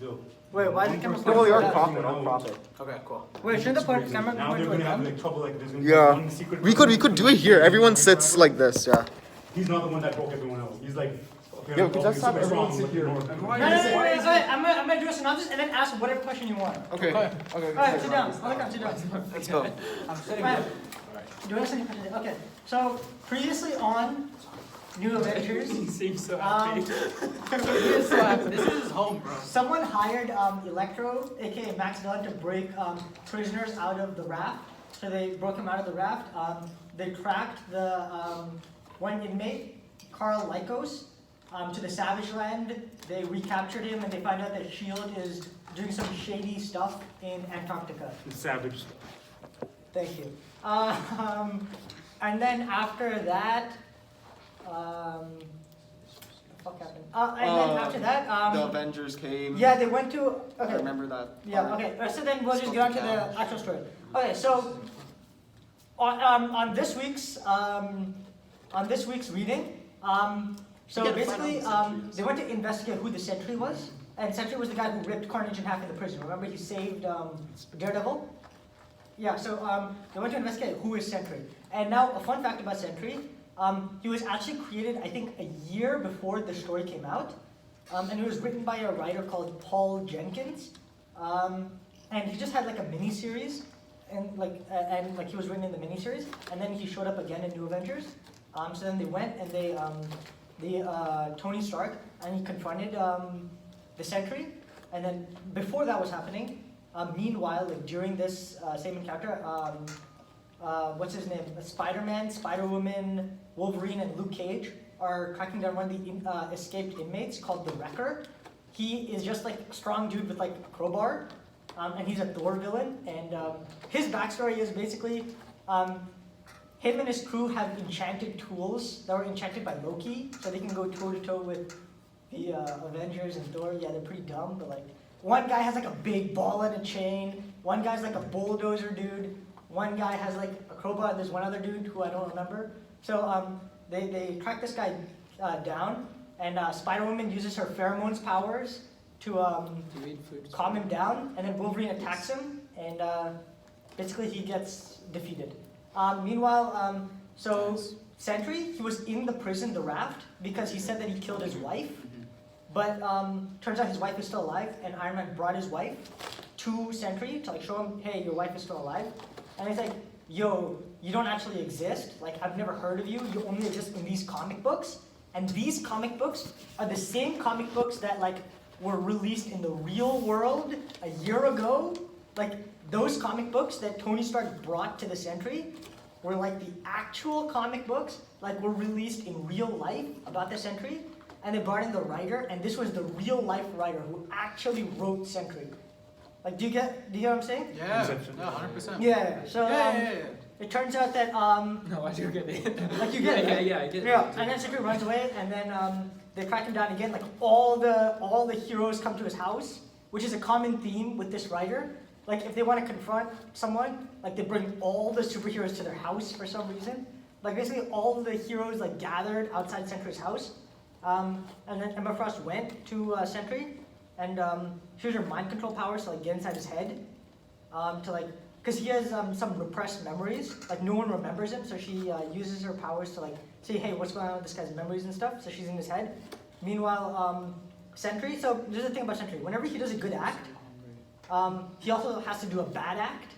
Wait, why is the camera No, you're pointing? profit. Okay, cool. Wait, shouldn't the camera Now point they're to gonna have them? like trouble. Like there's gonna be Yeah. one secret. We could do it here. Everyone sits like this. Yeah. He's not the one that broke everyone else. He's like. Yeah, because that's not everyone sit here. No, I'm gonna do a synopsis and then ask whatever question you want. Okay. Alright, sit down. Sit down. Let's go. I'm sitting Alright. here. Do a second question. Okay. So previously on New Avengers, He seems so happy. He is so happy. This is his home, bro. someone hired Electro, aka Max Dillon, to break prisoners out of the raft. So they broke him out of the raft. They tracked the one inmate, Carl Lycos, to the Savage Land. They recaptured him and they find out that S.H.I.E.L.D. is doing some shady stuff in Antarctica. Savage. Thank you. And then after that, what the fuck happened? And then after that, the Avengers came. yeah, they went to. I Okay. remember that. Yeah. part. Okay. So then we'll just get on to the actual story. Okay. So on this week's reading, so You get a basically, fight on the Sentry. they went to investigate who the Sentry was, and Sentry was the guy who ripped Carnage in half in the prison. Remember, he saved Daredevil. Yeah. So they went to investigate who is Sentry. And now a fun fact about Sentry. He was actually created, I think, a year before the story came out, and it was written by a writer called Paul Jenkins, and he just had like a mini series, and he was written in the mini series, and then he showed up again in New Avengers. So then they went and they Tony Stark, and he confronted the Sentry, and then before that was happening, meanwhile, like during this same encounter. What's his name? Spider-Man, Spider-Woman, Wolverine, and Luke Cage are tracking down one of the escaped inmates called the Wrecker. He is just like a strong dude with like a crowbar, and he's a Thor villain. And his backstory is basically him and his crew have enchanted tools that were enchanted by Loki, so they can go toe to toe with the Avengers and Thor. Yeah, they're pretty dumb, but like one guy has like a big ball and a chain. One guy's like a bulldozer dude. One guy has like a crowbar, and there's one other dude who I don't remember. So they track this guy down, and Spider-Woman uses her pheromones powers to calm him down, and then Wolverine attacks him, and basically he gets defeated. Meanwhile, so Sentry, he was in the prison, the raft, because he said that he killed his wife, but turns out his wife is still alive, and Iron Man brought his wife to Sentry to like show him, hey, your wife is still alive. And he's like, yo, you don't actually exist. Like, I've never heard of you. You only exist in these comic books. And these comic books are the same comic books that, like, were released in the real world a year ago. Like, those comic books that Tony Stark brought to the Sentry were, like, the actual comic books, like, were released in real life about the Sentry. And they brought in the writer, and this was the real-life writer who actually wrote Sentry. Like, do you get what I'm saying? Yeah, no, 100%. Yeah. So it turns out that No, I do get it. like you get it. Right? Yeah, I get it. Yeah. And then Sentry runs away, and then they track him down again. Like all the heroes come to his house, which is a common theme with this writer. Like if they want to confront someone, like they bring all the superheroes to their house for some reason. Like basically all the heroes like gathered outside Sentry's house, and then Emma Frost went to Sentry. And she used her mind control powers to like get inside his head, to like, cause he has some repressed memories. Like no one remembers him, so she uses her powers to like say, hey, what's going on with this guy's memories and stuff. So she's in his head. Meanwhile, Sentry. So there's the thing about Sentry. Whenever he does a good act, he also has to do a bad act.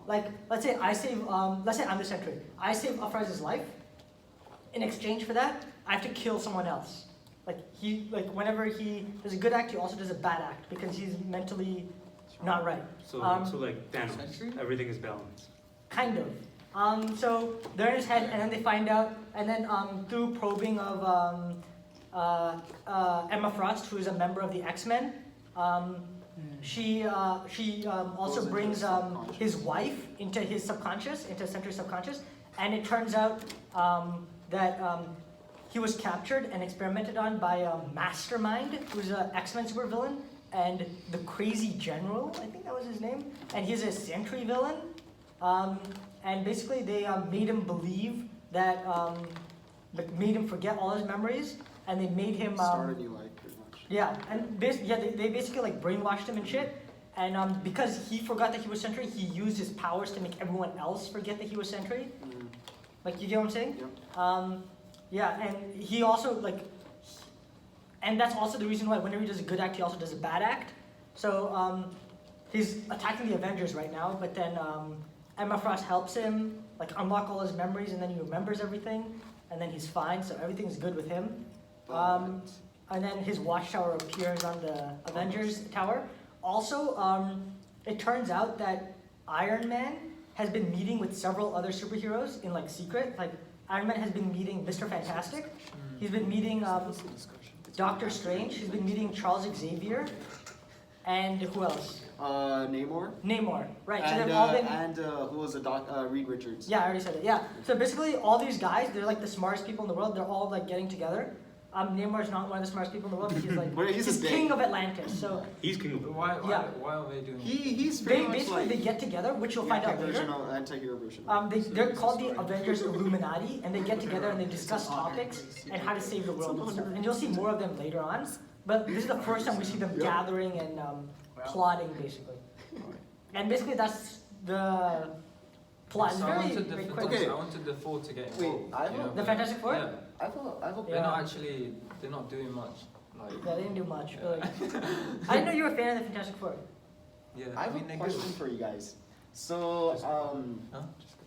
Like let's say I save, let's say I'm the Sentry. I save Uprising's life. In exchange for that, I have to kill someone else. Whenever he does a good act, he also does a bad act because he's mentally not right. So like Thanos, Sentry? everything is balanced. Kind of. So they're in his head, and then they find out, and then through probing of Emma Frost, who is a member of the X-Men, she also brings his wife into his subconscious, into Sentry's subconscious, and it turns out that he was captured and experimented on by Mastermind, who's an X-Men supervillain, and the Crazy General, I think that was his name, and he's a Sentry villain. And basically they made him believe that, made him forget all his memories, and they made him... Start a new life, pretty much. Yeah, and they basically like brainwashed him and shit. And because he forgot that he was Sentry, he used his powers to make everyone else forget that he was Sentry. Like, you get what I'm saying? Yep. Yeah, and he also like, and that's also the reason why whenever he does a good act, he also does a bad act. So he's attacking the Avengers right now, but then Emma Frost helps him like unlock all his memories, and then he remembers everything, and then he's fine. So everything's good with him. And then his watchtower appears on the Avengers tower. Also, it turns out that Iron Man has been meeting with several other superheroes in like secret. Like Iron Man has been meeting Mr. Fantastic. He's been meeting Doctor Strange. He's been meeting Charles Xavier. And who else? Namor. Namor, right. So And, they've all been... who was the Reed Richards. Yeah, I already said it. Yeah. So basically, all these guys, they're like the smartest people in the world. They're all like getting together. Namor is not one of the smartest people in the world, but he's like But he's a king of Atlantis. So He's king of the Why Yeah. are they doing He's they pretty much basically like they get together, which you'll find out later. Anti-hero version. They're called the Avengers Illuminati, and they get together and they discuss topics and how to save the world and stuff. And you'll see more of them later on. But this is the first time we see them gathering and plotting, basically. And basically, that's the plot. It's So very, very quick. Okay. I wanted the Four to get Wait, involved. I you know, hope- The Fantastic Four? Yeah. I hope. They're Yeah. not actually. They're not doing much. Like. Yeah, they didn't do much. But like, I didn't know you were a fan of the Fantastic Four. Yeah. I have mean, a they're question good. for you guys. So, Huh?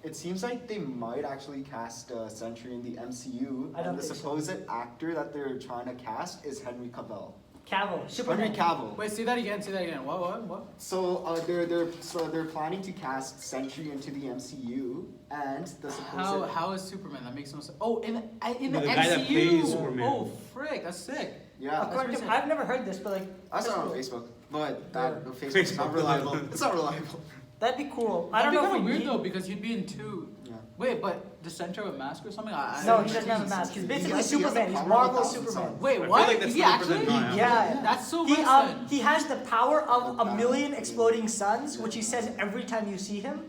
it seems like they might actually cast Sentry in the MCU, I don't and the think so. supposed actor that they're trying to cast is Henry Cavill. Cavill, Superman. Henry Cavill. Wait, say that again. Say that again. What? So they're planning to cast Sentry into the MCU, and the supposed How is Superman? That makes no sense. Oh, in the The MCU. guy that plays Superman. Oh, frick, that's sick. yeah. According to, I've never heard this, but like, I saw it on that's cool. Facebook, but that Yeah. Facebook's not Facebook. reliable. It's not reliable. That'd be cool. I don't That'd be know if kind of we weird need... though because he'd be in two. Yeah. Wait, but the Sentry with a mask or something? No, he doesn't have a mask. He's basically Superman. He's Marvel Superman. Wait, feel what? like that's Is he 100% actually? not Yeah. That's so He rich then. he has the power of a million exploding suns, which he says every time you see him.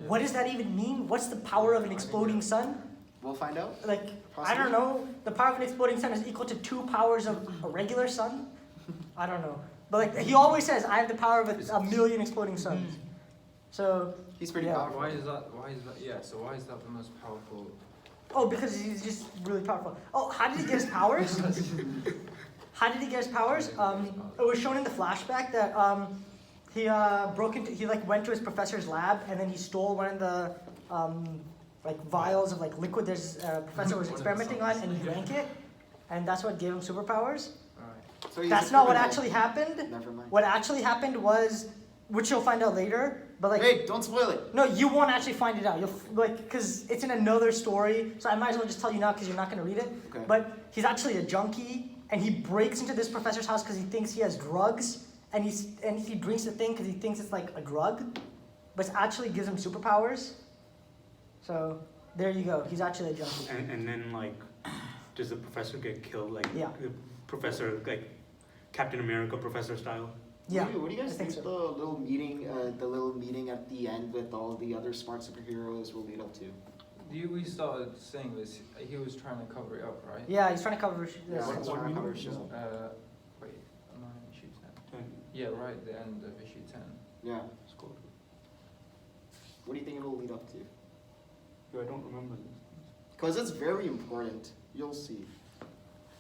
What does that even mean? What's the power of an exploding sun? We'll find out. Like, I don't know. The power of an exploding sun is equal to 2 powers of a regular sun. I don't know. But like, he always says, I have the power of a million exploding suns. So, He's pretty Yeah. powerful. Why is that? Yeah. So why is that the most powerful? oh, because he's just really powerful. Oh, how did he get his powers? How did he get his powers? It was shown in the flashback that he went to his professor's lab and then he stole one of the like vials of like liquid this professor was experimenting on and he drank it, and that's what gave him superpowers. Alright. So he's That's a not what criminal. actually happened. Never mind. What actually happened was, which you'll find out later, but like. Hey, don't spoil it. No, you won't actually find it out. You'll because it's in another story. So I might as well just tell you now because you're not gonna read it. Okay. But he's actually a junkie, and he breaks into this professor's house because he thinks he has drugs, and he drinks the thing because he thinks it's like a drug, but it actually gives him superpowers. So there you go. He's actually a junkie. And then like, does the professor get killed? Like Yeah. the professor, like Captain America professor style. Yeah. What do you guys I think think so. the little meeting at the end with all the other smart superheroes will lead up to? We started saying this. He was trying to cover it up, right? Yeah, he's trying to cover this. Yeah, it's what trying to cover meeting? show. Wait, am I in issue 10? Yeah, right at the end of issue 10. Yeah. It's cool. What do you think it will lead up to? I don't remember this. Because it's very important. You'll see.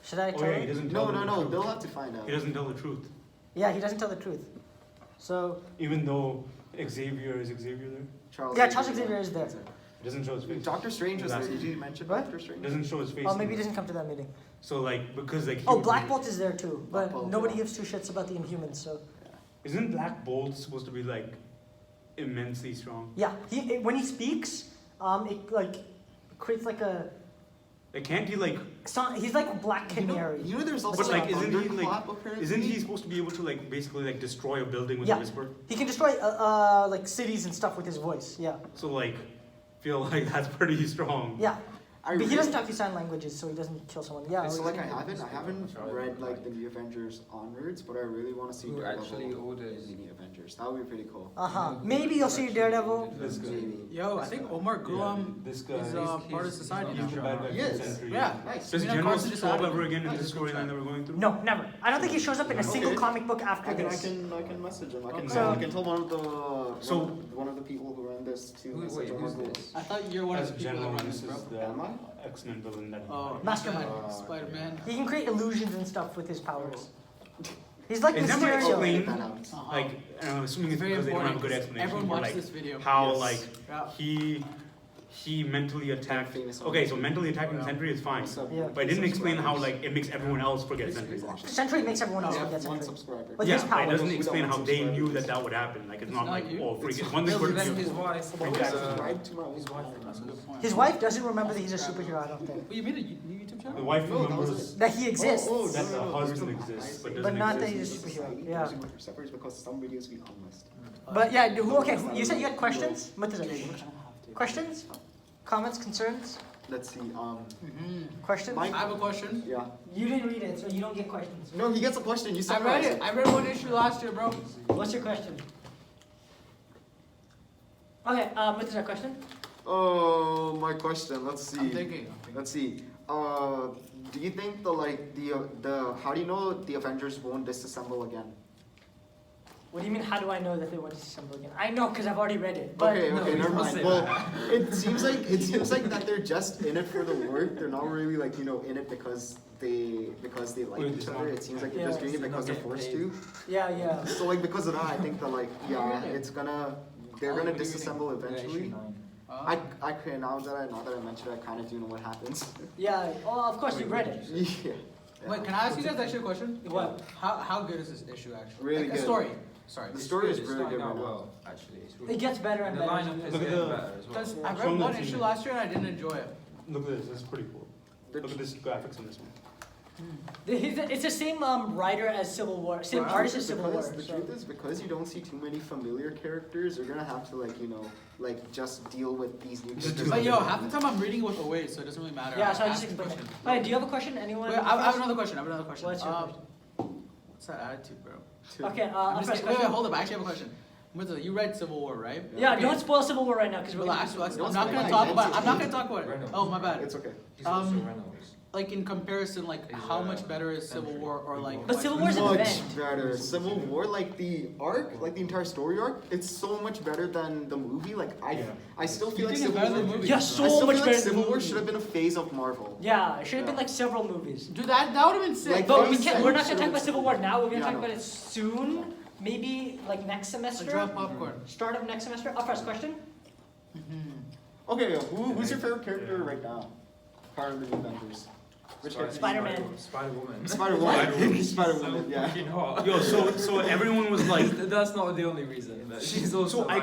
Should I Oh tell yeah, he you? doesn't tell No, the truth. they'll have to find out. He doesn't tell the truth. Yeah, he doesn't tell the truth. So Even though Xavier is Xavier there, Charles yeah, Charles Xavier is there. it doesn't show his face. Doctor Strange was there. Exactly. Did you mention What? Doctor It Strange? doesn't show his face. Oh, maybe he in doesn't come to that meeting. So like because like. he Oh, would Black be- Bolt is there too, Black but Bolt, nobody yeah. gives two shits about the Inhumans. So Isn't Black Bolt supposed to be like immensely strong? yeah, when he speaks, it like creates like a. Like can't he like? He's like Black Canary. You know there's also But like a isn't he like? thunderclap, apparently? Isn't he supposed to be able to like basically like destroy a building with Yeah. a whisper? He can destroy like cities and stuff with his voice. Yeah, So like, feel like that's pretty strong. yeah. But he doesn't talk these sign languages, so he doesn't kill someone. Yeah. So well, like I he's- haven't read like the new Avengers onwards, but I really want to see Who Daredevil actually orders- in the new Avengers. That would be pretty cool. Uh-huh. Maybe you'll see Daredevil. This guy. Maybe. Yo, I think Omar Gulam This guy. is part of society He's now. the bad guy Yes. from Sentry. Yeah. Nice. Does Mina General Carson just show up added ever him. again in Yeah, the just storyline that we're going through? No, never. I don't think he shows up in a single Okay. comic book after I this. can message him. So- I can tell one of the So- one of the people who run this to Wait, message who's Omar Gould. this? I thought you're one of As the people that General, run this this, bro. is the Am I? X-Men villain that. Oh, Mastermind. Spider-Man. He can create illusions and stuff with his powers. He's like It's never Mysterio. explained. That out. Uh-huh. Like, and I'm assuming it's Very because they don't have a important. good explanation. Everyone for, watch like, this video. How Yes. like Yeah. he mentally attacked. Famous Okay, so on- mentally attacking Yeah. Sentry is fine, Yeah. but it didn't explain how like it makes everyone else forget Sentry. Sentry makes everyone else Yeah, forget one Sentry. subscriber. But Yeah, his but it powers. doesn't We don't explain want how they knew subscribers. that would happen. Like, it's It's not not like, you. oh, freak, It's- it's one thing No, for but then you. his wife. Subscribe to my own His wife channel. That's a good point. His wife doesn't remember that he's a superhero, I don't think. Wait, you made a new YouTube channel? The wife No, that was remembers. it. That he exists. That the no, husband there's some exists, high- but But doesn't not that exist. he's a superhero. Society, Yeah. there's a separate because some videos we unlist. But yeah, okay, you said you had questions? Murtaza, questions? Comments, concerns? Let's see. Mm-hmm. Questions? Mike? I have a question. Yeah. You didn't read it, so you don't get questions. No, he gets a question. You I summarize read it. I read one issue last year, bro. What's your question? Okay, Murtaza, question? Oh, my question. Let's see. I'm thinking. Let's see. Do you think the how do you know the Avengers won't disassemble again? What do you mean, how do I know that they want to disassemble again? I know, because I've already read it. But Okay, no, okay, we never don't mind. say Well, that. it seems like that they're just in it for the work. They're not really like in it because they like Wait, each it's other. not- It seems like they're Yeah. just doing it They're because not they're forced getting to. yeah, yeah. So like because of that, I think that like yeah, it's gonna they're Oh, gonna what are you reading? disassemble eventually. Uh, I now that I mentioned it, I kind of do know what happens. Yeah, oh, of course, you read it. Yeah. Wait, can I ask you guys actually a question? What? How good is this issue actually? Really like, good. A story. Sorry. The story is It's really starting good out right now. well, actually. It's really It gets better and and the better. lineup is Look at getting the- better as well. Because Yeah. I From read the one team. issue last year and I didn't enjoy it. Look at this. This is pretty cool. Look at this graphics on this one. It's the same writer as Civil War, same Wow. artist as Civil War. The so- truth is, because you don't see too many familiar characters, you're gonna have to just deal with these new Just characters. do But yo, half the time I'm reading with away, so it doesn't really matter. Yeah, so I ask just the explained it. question. Alright, do you have a question? Anyone? Wait, I have another question. What's your question? What's that attitude, bro? Okay, I'm I'll just first kidding. Wait, question. hold up. I actually have a question. Murtaza, you read Civil War, right? Yeah, Okay. don't spoil Civil War right now because we're Relax, gonna. relax. Don't I'm not spoil gonna my talk about. I'm identity. not gonna talk about it. Reynolds. Oh, my bad. It's okay. He's also Um, Reynolds. Like in comparison, like He's, how much better is Sentry. Civil War or like? But Civil War's an Much event. better. Civil War, like the arc, like the entire story arc, it's so much better than the movie. Like I still You feel like think it's Civil better War. than the movie? Yeah, I so still much feel better like than Civil War movie. should have been a phase of Marvel. Yeah, it should have been Yeah. like several movies. Dude, that would have been sick. Like, But we Phase can't. We're not two gonna talk about should've- Civil War now. We're gonna Yeah, talk I know. about it soon. Maybe like next semester. Drop popcorn. Start of next semester. Up first question. Okay, who's your favorite character right now? Part of the Avengers. Which character? Spider-Man. Spider-Woman. Spider-Woman. Spider-Woman. Yeah. Fucking hot. Yo, so everyone was like, That's not the only reason. But she's also. so I